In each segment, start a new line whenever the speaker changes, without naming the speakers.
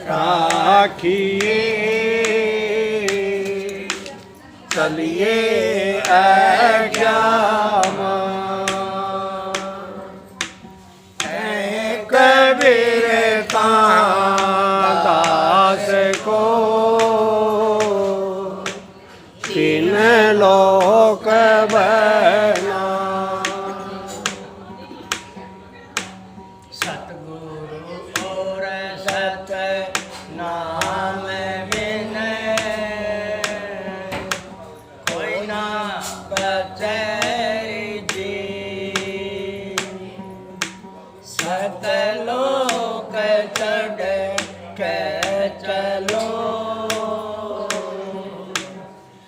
राखिए चलिए अज्ञान कबीर दास को तीन लोक बना
सतगुरु और सत नाम बिन कोई ना बचे जी सत लोक चढ़ के चलो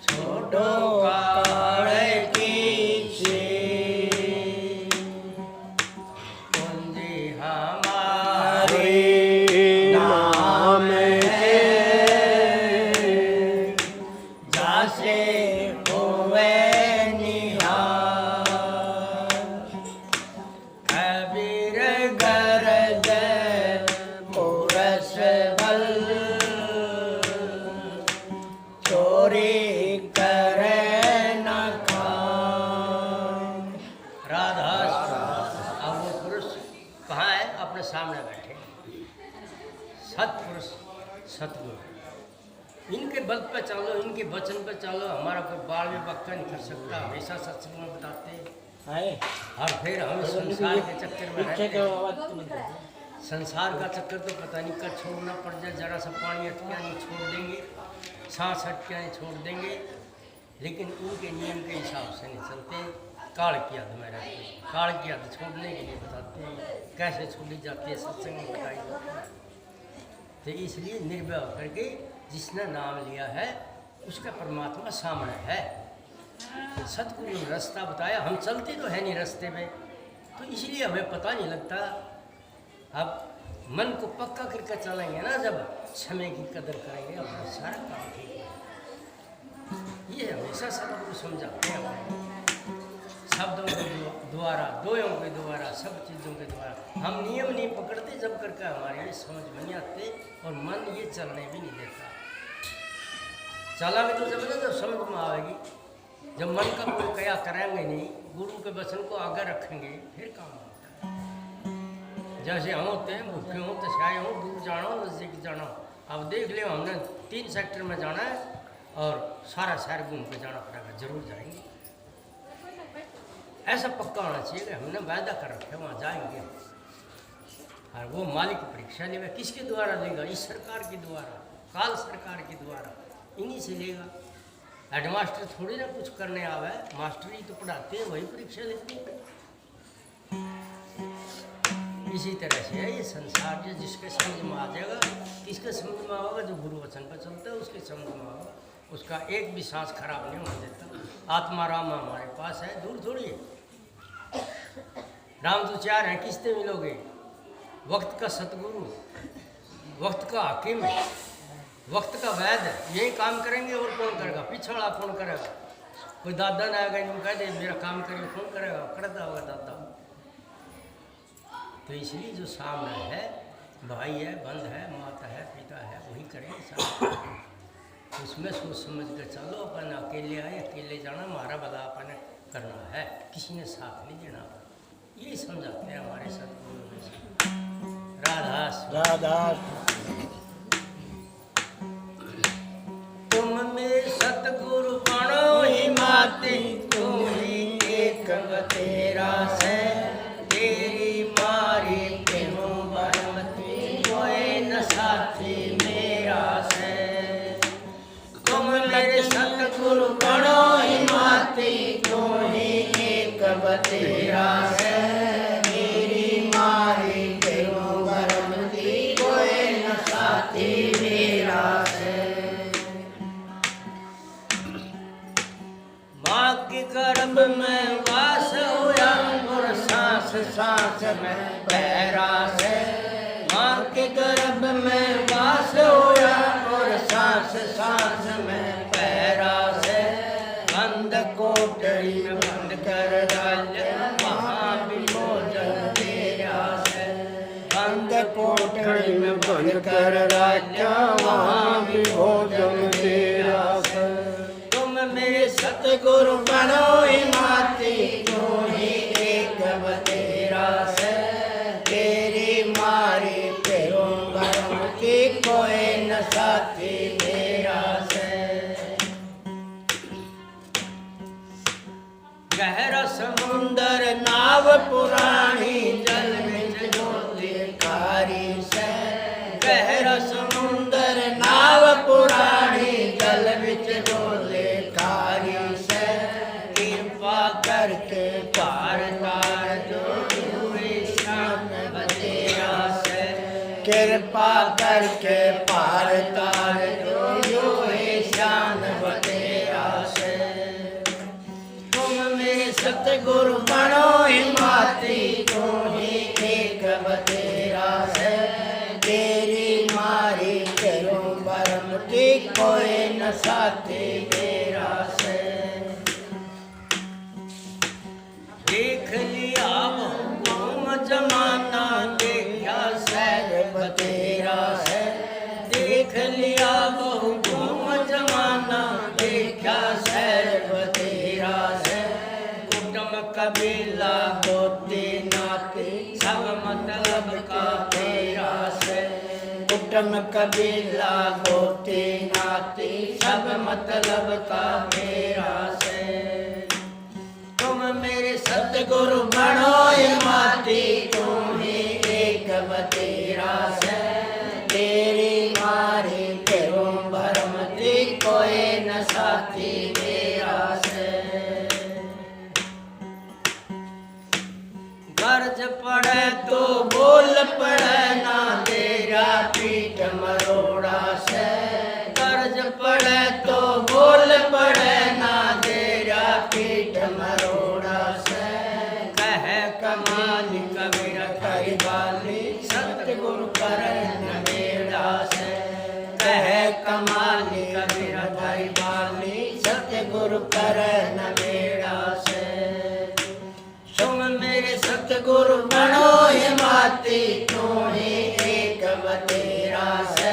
छोड़ो काल की पूंजी हमारी नाम है जासे होवे निहार कबीर गरज पुरस बल चोरी करे न खान राधा अब वो पुरुष कहाँ है अपने सामने बैठे सतपुरुष सतगुरु इनके बल पे चलो इनके वचन पे चलो हमारा कोई बाल में पक्का नहीं कर सकता हमेशा सत्संग में बताते हैं और फिर हम संसार के चक्कर में रहते हैं संसार का चक्कर तो पता नहीं कब छोड़ना पड़ जाए जरा सा पानी अटकिया नहीं छोड़ देंगे सांस अटकिया नहीं छोड़ देंगे लेकिन उनके नियम के हिसाब से नहीं चलते काल की याद में रहते हैं काल की याद छोड़ने के लिए बताते हैं कैसे छोड़ी जाती है सत्संग में बताई जाती है तो इसलिए निर्भय होकर के जिसने नाम लिया है उसका परमात्मा सामने है सतगुरु ने रास्ता बताया हम चलते तो है नहीं रास्ते में तो इसलिए हमें पता नहीं लगता अब मन को पक्का करके चलेंगे ना जब समय की कदर करेंगे अपना सारा काम ठीक है ये हमेशा सतगुरु समझाते हैं हमें शब्दों के द्वारा दोयों के द्वारा सब चीज़ों के द्वारा हम नियम नहीं पकड़ते जब करके हमारे लिए समझ में नहीं आते और मन ये चलने भी नहीं देता चलावे तो जब ना जब समझ में आएगी जब मन का कोई क्या करेंगे नहीं गुरु के वचन को आगे रखेंगे फिर काम होता है जैसे हम होते हैं भूखे हों तो शाये हों दूर जाना नजदीक जाना अब देख लियो हमने 3 सेक्टर में जाना है और सारा शहर घूम के जाना पड़ेगा जरूर जाएंगे ऐसा पक्का होना चाहिए कि हमने वायदा कर रखे वहाँ जाएंगे और वो मालिक परीक्षा लेगा किसके द्वारा लेगा इस सरकार के द्वारा काल सरकार के द्वारा इन्हीं से लेगा हेडमास्टर थोड़ी ना कुछ करने आवे मास्टर ही तो पढ़ाते हैं वही परीक्षा लेते हैं इसी तरह से है ये संसार जो जिसके समझ में आ जाएगा किसके समझ में आएगा जो गुरु वचन पर चलता है उसके समझ में आएगा उसका एक भी सांस खराब नहीं होने देता आत्मा राम हमारे पास है दूर थोड़ी है राम तो 4 हैं किससे मिलोगे वक्त का सतगुरु वक्त का हाकिम वक्त का वैद्य यही काम करेंगे और कौन करेगा पीछे वाला कौन करेगा कोई दादा ना आएगा इनको कह दे मेरा काम करेगा कौन करेगा करता होगा दादा तो इसलिए जो सामने है भाई है बंद है माता है पिता है वही करेंगे सब उसमें सोच समझ कर चलो अपन अकेले आए अकेले जाना हमारा भला अपन करना है किसी ने साथ नहीं देना यही समझाते हैं हमारे सतगुरु राधास
राधास
तुम में सतगुरु बनो ही माते तुम ही एक तेरा से तेरी मारी प्रेमो बरमती कोई न साथी मेरा से तुम मेरे सतगुरु बनो ही माते तुम ही एक तेरा से तेरी मारी प्रेमो बरमती कोई न साथी मेरा से माँ के गर्भ में वास हुआ और सांस सांस में पैरा से माँ के गर्भ में वास हुआ और सांस सांस में पैरा से बंद कोठरी में बंद कर डाले वहाँ भी भोजन तेरा से बंद कोठरी में बंद कर
राख्या वहाँ भी भोजन तेरा है।
तुम मेरे
सतगुरु बनो हिमाती तू ही एक बतेरा से तेरी मारी फेरो भरम की कोई न साथी मेरा से।
गहरा
समुंदर नाव पुरानी जल में डोले कारी से गहरा समुंदर नाव पुरानी जल में डोले कारी से कृपा करके पार तार जो हुए शान बतेरा से कृपा करके पार तार जो हुए शान बतेरा से। सतगुरु बनो हिमाती तू ही एक बतेरा है तेरी मारी करो बरम की कोई न साथी मेरा से।
देख लिया बहु जमाना देखा सैर
बतेरा है देख लिया बहु जमाना देखा सैर बतेरा है। कबीला होते नाते सब मतलब का तेरा से कुटुम कबीला होते नाते सब मतलब का मेरा से। तुम मेरे सतगुरु बनो हिमाती तू ही एक बतेरा से तेरी मारी करो भरम कोई न साथी मेरा से।
कर्ज पड़े
तो बोल पड़े ना तेरा पीठ मरोड़ा से कर्ज पड़े तो बोल पड़े ना तेरा पीठ मरोड़ा से।
कह
कमाल कबीर करी बाली सतगुरु करन मेरा से कह कमाल कबीर करी बाली सतगुरु करन मेरा से। तुम मेरे सतगुरु बनो हिमाती तू ही एक बतेरा से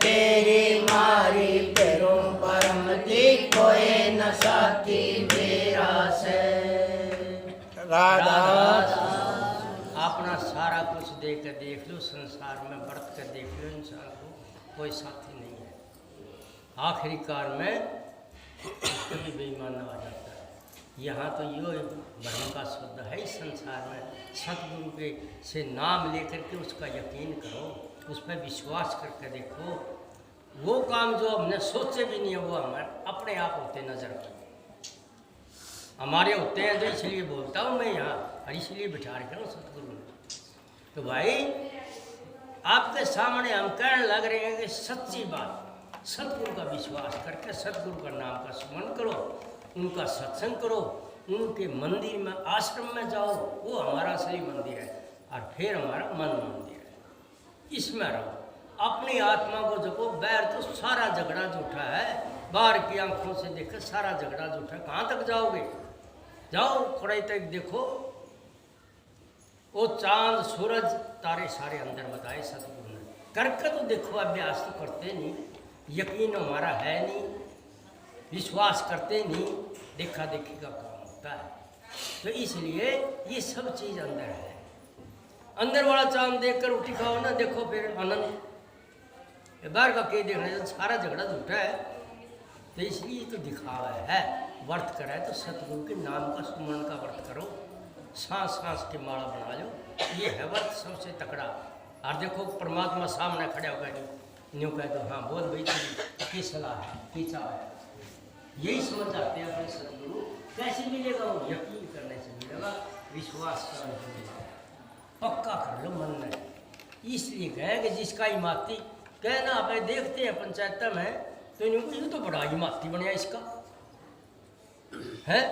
तेरी मारी फेरो परम दी कोई न साथी मेरा से। राधा
अपना सारा कुछ दे कर देख लो संसार में बरत कर देख लो इंसान को कोई साथी नहीं है आखिरी कार में कभी बेईमान आ जाता है। यहाँ तो यो भ्रम का शुद्ध है इस संसार में सतगुरु के से नाम लेकर के उसका यकीन करो उस पर विश्वास करके देखो वो काम जो हमने सोचे भी नहीं है वो हमारे अपने आप होते नजर आते हमारे होते हैं। तो इसलिए बोलता हूँ मैं यहाँ और इसलिए बिठा रखा हूँ सतगुरु ने। तो भाई आपके सामने हम कहने लग रहे हैं कि सच्ची बात सतगुरु का विश्वास करके सतगुरु का नाम का स्मरण करो उनका सत्संग करो उनके मंदिर में आश्रम में जाओ वो हमारा असली मंदिर है और फिर हमारा मन मंदिर है इसमें रहो अपनी आत्मा को जपो। बैर तो सारा झगड़ा झूठा है बाहर की आंखों से देखे सारा झगड़ा झूठा कहाँ तक जाओगे जाओ थोड़ा तक देखो वो चांद सूरज तारे सारे अंदर बताए सतगुरु ने करके तो देखो अभ्यास तो करते नहीं यकीन हमारा है नहीं विश्वास करते नहीं देखा देखी का काम होता है। तो इसलिए ये सब चीज़ अंदर है अंदर वाला चांद देखकर उठी खाओ ना देखो फिर आनंद बाहर का कहीं देखना सारा झगड़ा झूठा है। तो इसलिए तो दिखावा है व्रत करा है तो सतगुरु के नाम का सुमरण का व्रत करो सांस सांस की माला बना लो ये है व्रत सबसे तकड़ा। और देखो परमात्मा सामने खड़ा होकर न्यू कह दो हाँ बोल भाई तेरी की सलाह है की चाह है यही समझ आते हैं अपने सतगुरु कैसे मिलेगा वो यकीन करने से मिलेगा विश्वास करने से मिलेगा पक्का कर लो मन में। इसलिए कहें कि जिसका इमाती कहना आप देखते हैं पंचायत में तो इनको यूँ तो बड़ा इमाती बने इसका है।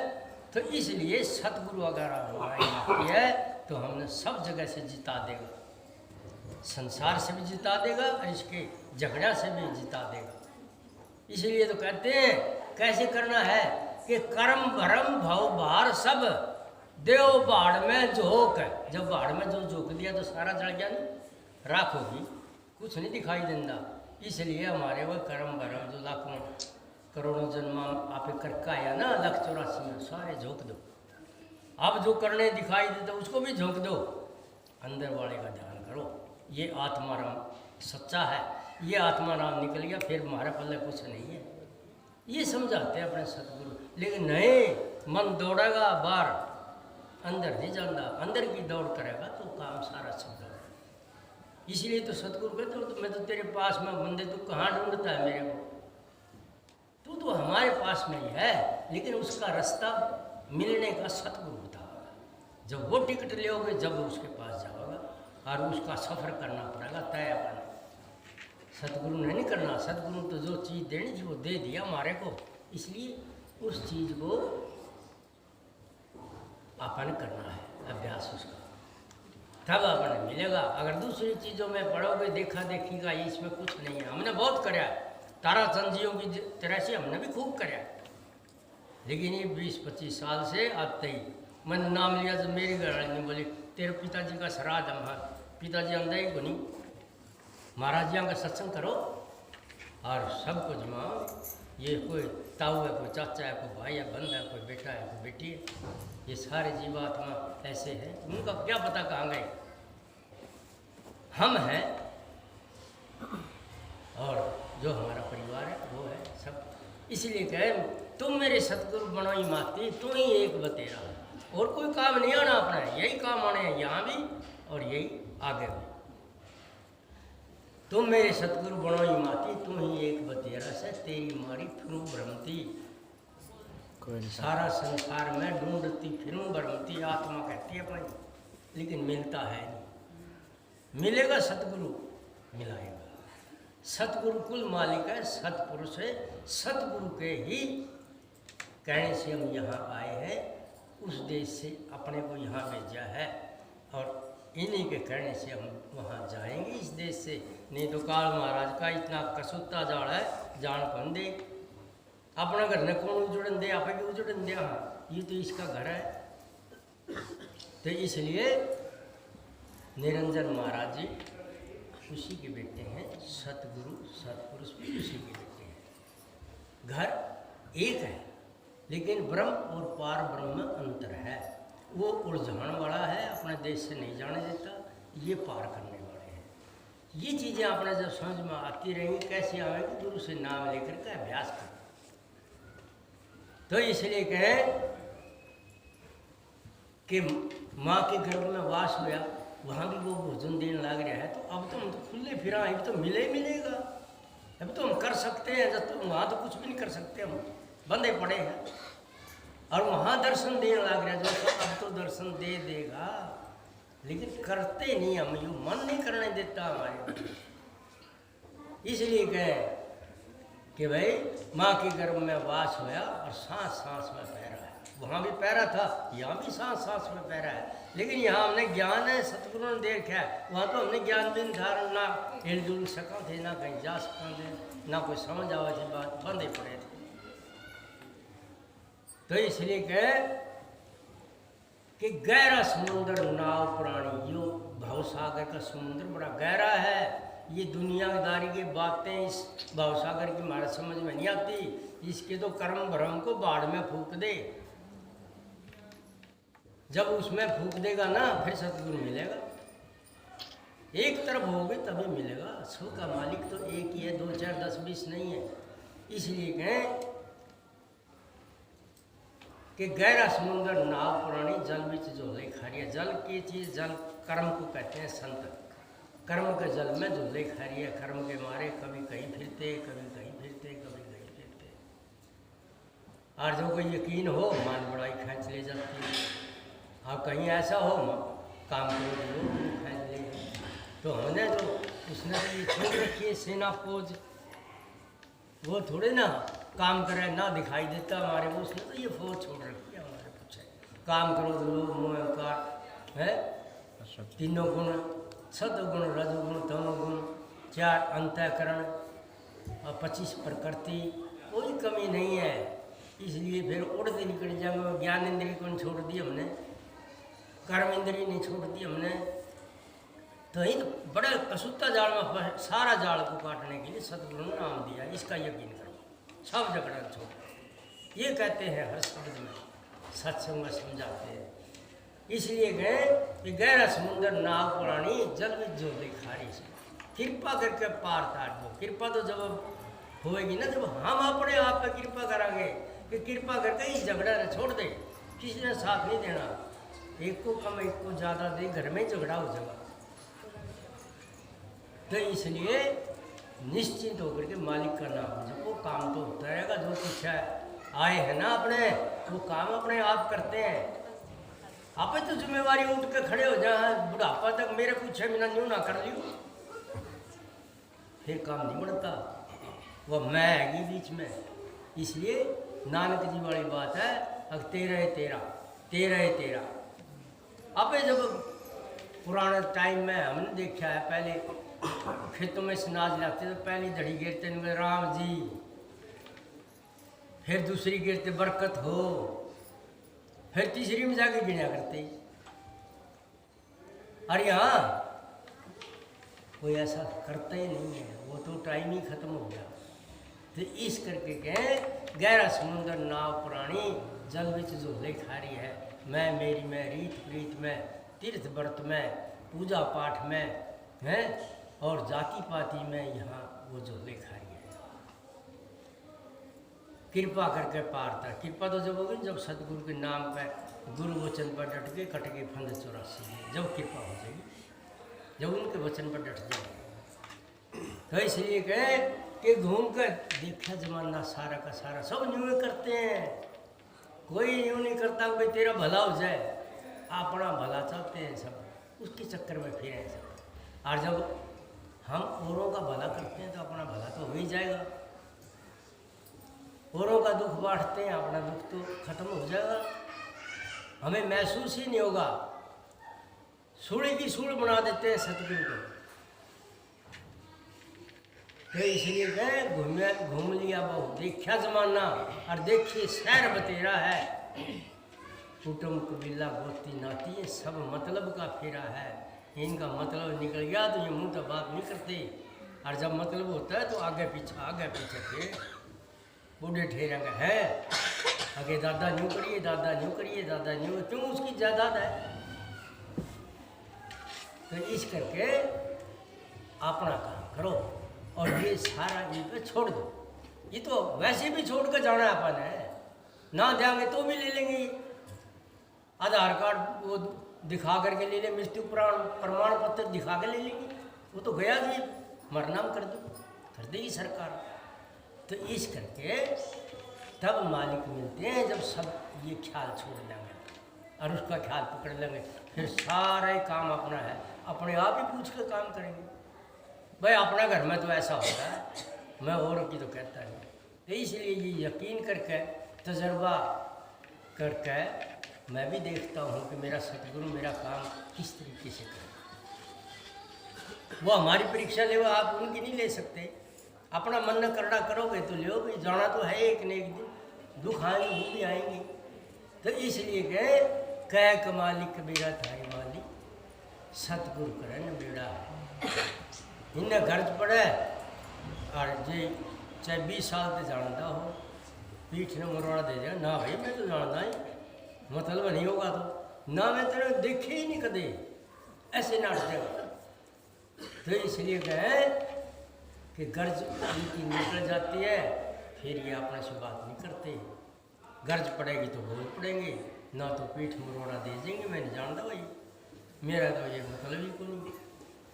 तो इसलिए सतगुरु अगर हमारा इमाती है तो हमने सब जगह से जिता देगा संसार से भी जिता देगा और इसके झगड़ा से भी जिता देगा। इसलिए तो कहते हैं कैसे करना है कि कर्म भरम भव भार सब देव बाढ़ में झोंक। जब बाढ़ में जो झोंक दिया तो सारा जल गया नहीं राख होगी कुछ नहीं दिखाई देता। इसलिए हमारे वो कर्म भरम जो लाखों करोड़ों जन्म आप करके आया ना, 1,84 में सारे झोंक दो। अब जो करने दिखाई देता उसको भी झोंक दो, अंदर वाले का ध्यान करो। ये आत्मा राम सच्चा है, ये आत्मा राम निकल गया, फिर हमारे पल्ले कुछ नहीं है। ये समझाते हैं अपने सतगुरु। लेकिन नहीं, मन दौड़ेगा बाहर, अंदर नहीं जाता। अंदर की दौड़ करेगा तो काम सारा सब दौड़। इसलिए तो सतगुरु कहते हो तो मैं तो तेरे पास में बंदे, तू कहाँ ढूंढता है मेरे को? तू तो हमारे पास में ही है, लेकिन उसका रास्ता मिलने का सतगुरु बताओगा। जब वो टिकट लोगे जब उसके पास जाओगा, और उसका सफ़र करना पड़ेगा तय अपना। सतगुरु ने नहीं करना। सतगुरु तो जो चीज़ देनी थी वो दे दिया हमारे को, इसलिए उस चीज़ को अपन करना है, अभ्यास उसका, तब अपन मिलेगा। अगर दूसरी चीज़ों में पढ़ोगे, देखा देखी का, इसमें कुछ नहीं है। हमने बहुत कराया, ताराचंद जियों की तरह से हमने भी खूब कराया, लेकिन ये 20-25 साल से अब तक मैंने नाम लिया तो मेरी घर ने बोली तेरे पिताजी का श्राद्ध है। पिताजी अंदर ही बनी, महाराज जी का सत्संग करो और सब कुछ माँ, ये कोई ताऊ है, कोई चाचा है, कोई भाई है, बंद है, कोई बेटा है, कोई बेटी है, ये सारे जीवात्मा ऐसे हैं, उनका क्या पता कहाँ गए। हम हैं और जो हमारा परिवार है वो है सब। इसलिए कहे तुम मेरे सतगुरु बनो ही माती, तू ही एक बतेरा। और कोई काम नहीं आना अपना, यही काम आने हैं यहाँ भी और यही आगे भी। तुम मेरे सतगुरु बनो ही माती, तू ही एक बतेरा से तेरी मारी फिरूं भ्रमती। सारा संसार में ढूंढती फिरूं भ्रमती, आत्मा कहती है भाई, लेकिन मिलता है नहीं। मिलेगा सतगुरु मिलाएगा। सतगुरु कुल मालिक है, सतपुरुष है। सतगुरु के ही कहने से हम यहाँ आए हैं, उस देश से अपने को यहाँ भेजा है, और इन्हीं के कहने से हम वहाँ जाएंगे इस देश से। नहीं तो काल महाराज का इतना कसूता जाल है, जान कौन दे। अपना घर ने कौन उजड़न दे, आप भी उजड़न दे। हाँ, ये तो इसका घर है। तो इसलिए निरंजन महाराज जी उसी के बेटे हैं, सतगुरु सतपुरुष भी उसी के बेटे हैं। घर एक है, लेकिन ब्रह्म और पार ब्रह्म में अंतर है। वो उलझाने वाला है, अपने देश से नहीं जाने देता, ये पार करने वाले हैं। ये चीज़ें अपने जब समझ में आती रहेंगी, कैसे आएंगी, गुरु से नाम लेकर के अभ्यास करें। तो इसलिए कहें कि माँ के गर्भ में वास हुआ, वहाँ भी वो भोजन देने लग रहा है, तो अब तो हम तो खुले फिरा, अब तो मिले मिलेगा। अब तो हम कर सकते हैं, जब तो वहाँ तो कुछ भी नहीं कर सकते, हम बंधे पड़े हैं। और वहाँ दर्शन देने लग रहा है, जो अब तो दर्शन दे देगा, लेकिन करते नहीं हम, यू मन नहीं करने देता हमारे। इसलिए कहें कि भाई माँ के गर्भ में वास होया और सांस सांस में पैरा है। वहाँ भी पैरा था, यहाँ भी सांस सांस में पैरा है, लेकिन यहाँ हमने ज्ञान है, सतगुरु ने देखा है। वहाँ तो हमने ज्ञान भी धारण ना हिलजुल सका थे, ना कहीं जा सका थे, ना कोई समझ आवा थी, बात बंदे पड़े थे। तो इसलिए कहे कि गहरा समुद्र नाव प्राणी, यो भवसागर का समुद्र बड़ा गहरा है। ये दुनियादारी की बातें इस भवसागर की हमारे समझ में नहीं आती। इसके तो कर्म भ्रम को बाढ़ में फूंक दे, जब उसमें फूंक देगा ना, फिर सतगुरु मिलेगा। एक तरफ होगे तभी मिलेगा। सब का मालिक तो एक ही है, 2, 4, 10, 20 नहीं है। इसलिए कहें कि गहरा समुद्र नाव पुरानी, जल बिच झोले खारिया। जल की चीज़, जल कर्म को कहते हैं संत। कर्म के जल में झोले खारिया, कर्म के मारे कभी कहीं फिरते, कभी कहीं फिरते, कभी कहीं फिरते। और जो कोई यकीन हो, मान बड़ाई खींच ले जाती है। और कहीं ऐसा हो काम करो लोग खींच ले। तो हमने तो उसने तो ये छोड़ रखी है सेना फौज, वो थोड़े ना काम करे, ना दिखाई देता हमारे को। उसने तो ये फौज छोड़ रखी है हमारे पीछे। काम करो तो लोग मोह अहंकार है, तीनों गुण, सतगुण रजोगुण तमोगुण, 4 अंतःकरण और 25 प्रकृति, कोई कमी नहीं है। इसलिए फिर उड़ते निकल जाएंगे। ज्ञान इंद्रिय को छोड़ दी हमने, कर्म इंद्रिय नहीं छोड़ दी हमने, तो ही बड़े कसूता जाल में सारा जाल को काटने के लिए सतगुरु ने नाम दिया, इसका यकीन करो, सब झगड़ा छोड़। ये कहते हैं हर शब्द में, सत्संग में समझाते हैं। इसलिए गए कि गहरा समुंदर नाव पुरानी जल में जोले खारी से कृपा करके पार तार दो। कृपा तो जब होएगी ना जब हम अपने आप पे कृपा करांगे कि कृपा करके इस झगड़ा ने छोड़ दे, किसी ने साथ नहीं देना, एक को कम एक को ज़्यादा दे, घर में झगड़ा हो जाएगा। तो इसलिए निश्चिंत होकर के मालिक का नाम जपो, काम तो होता रहेगा। जो कुछ है आए हैं ना अपने, वो काम अपने आप करते हैं। आप तो जिम्मेवारी उठ के खड़े हो जाए, बुढ़ापा तक मेरे कुछ है बिना न्यू ना कर लियो, फिर काम नहीं बढ़ता, वह मैं हैगी बीच में। इसलिए नानक जी वाली बात है, अब तेरा है तेरा, तेरा है तेरा। अब जब पुराने टाइम में हमने देखा है, पहले खेतों में अनाज लाते तो पहली धड़ी गिरते हैं राम जी, फिर दूसरी गिरते बरकत हो, फिर तीसरी में जाके गिना करते। और यहाँ कोई ऐसा करता ही नहीं है, वो तो टाइम ही खत्म हो गया। तो इस करके कहे गहरा समुंदर नाव पुरानी जल विच झोले खारी है। मैं मेरी मैं रीत प्रीत में, तीर्थ व्रत में, पूजा पाठ में है और जाति पाति में यहाँ वो झोले खारी है। कृपा करके पार था। कृपा तो जब होगी जब सतगुरु के नाम पर, गुरु वचन पर डट के कट के फंद 84 जब कृपा हो जाएगी, जब उनके वचन पर डट जाएगी। तो इसलिए कहे कि घूम कर देखा जमाना सारा का सारा, सब न्यू करते हैं, कोई यूँ नहीं करता भाई तेरा भला हो जाए, अपना भला चाहते हैं सब, उसके चक्कर में फिर हैं सब। और जब हम औरों का भला करते हैं तो अपना भला तो हो ही जाएगा। औरों का दुख बांटते हैं, अपना दुख तो खत्म हो जाएगा, हमें महसूस ही नहीं होगा। सूढ़ी की सूढ़ बना देते हैं सतगुरु को। तो इसलिए गए घूम लिया बहुत, देखा जमाना और देखिए शहर बतेरा है। कुटुम कबीला गोती नाती ये सब मतलब का फेरा है। इनका मतलब निकल गया तो ये मुँह तो बात नहीं करते, और जब मतलब होता है तो आगे पीछे फिर बूढ़े ठहरेंगे हैं, आगे दादा न्यू करिए, दादा न्यू करिए, दादा न्यू, क्यों उसकी जायदाद है। तो इस करके अपना काम करो और ये सारा इन पे छोड़ दो। ये तो वैसे भी छोड़ कर जाना अपन है, ना देंगे तो भी ले लेंगे। आधार कार्ड वो दिखा करके ले ले, मृत्यु प्रमाण पत्र दिखा के ले लेंगे, वो तो गया जी, मरना कर देगी सरकार। तो इस करके तब मालिक मिलते हैं जब सब ये ख्याल छोड़ लेंगे और उसका ख्याल पकड़ लेंगे, फिर सारे काम अपना है, अपने आप ही पूछ कर काम करेंगे। भाई अपना घर में तो ऐसा होता है, मैं औरों की तो कहता नहीं। तो इसलिए ये यकीन करके तजर्बा करके मैं भी देखता हूँ कि मेरा सतगुरु मेरा काम किस तरीके से करे। वो हमारी परीक्षा ले, वो आप उनकी नहीं ले सकते। अपना मन न करना करोगे तो लो भाई, जाना तो है एक न एक दिन, दुख आएंगे वो भी आएंगे। तो इसलिए कह कमाली कबीरा थारी माली, सतगुरु करन बेड़ा। इन्हें गर्ज पड़े और जे चाहे 20 साल से जानता हो, पीठ ने मुरवाड़ा दे दिया ना भाई मैं तो जानता ही, मतलब नहीं होगा तो ना, मैं तेरे देखे ही नहीं कदे, ऐसे नाट जाएगा। तो इसलिए कहे कि गर्ज उनकी निकल जाती है, फिर ये अपने से बात नहीं करते। गर्ज पड़ेगी तो बोल पड़ेंगे, ना तो पीठ मुरवाड़ा दे देंगे, मैं नहीं जानता भाई, मेरा तो ये मतलब ही को नहीं।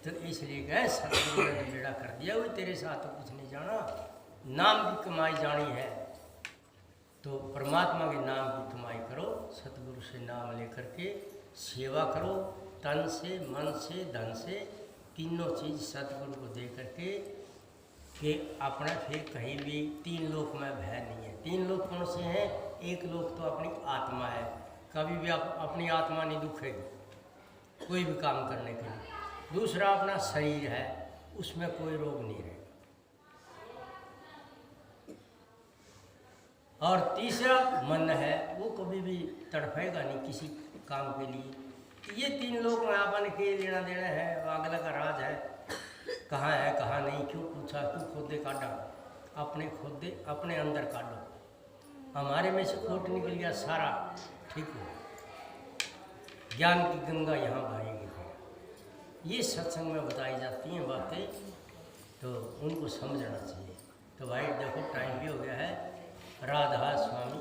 तो इसलिए कहे सतगुरु ने बेड़ा कर दिया, वो तेरे साथ तो कुछ नहीं जाना, नाम की कमाई जानी है तो परमात्मा के नाम की कमाई करो, सतगुरु से नाम लेकर के सेवा करो, तन से मन से धन से, तीनों चीज़ सतगुरु को दे करके कि अपना फिर कहीं भी 3 लोक में भय नहीं है। 3 लोक कौन से हैं? एक लोक तो अपनी आत्मा है, कभी भी आप अपनी आत्मा नहीं दुखेगी कोई भी काम करने के लिए। दूसरा अपना शरीर है, उसमें कोई रोग नहीं रहेगा। और तीसरा मन है, वो कभी भी तड़फेगा नहीं किसी काम के लिए, ये 3 लोग में आपने के लेना देना है, अगला का राज है, कहाँ है कहाँ नहीं, क्यों पूछा, क्यों खोदे काटा, अपने खोदे अपने अंदर काटो, हमारे में से खोट निकल गया सारा, ठीक हो, ज्ञान की गंगा यहाँ बहेगी। ये सत्संग में बताई जाती हैं बातें, तो उनको समझना चाहिए। तो भाई देखो टाइम भी हो गया है। राधा स्वामी।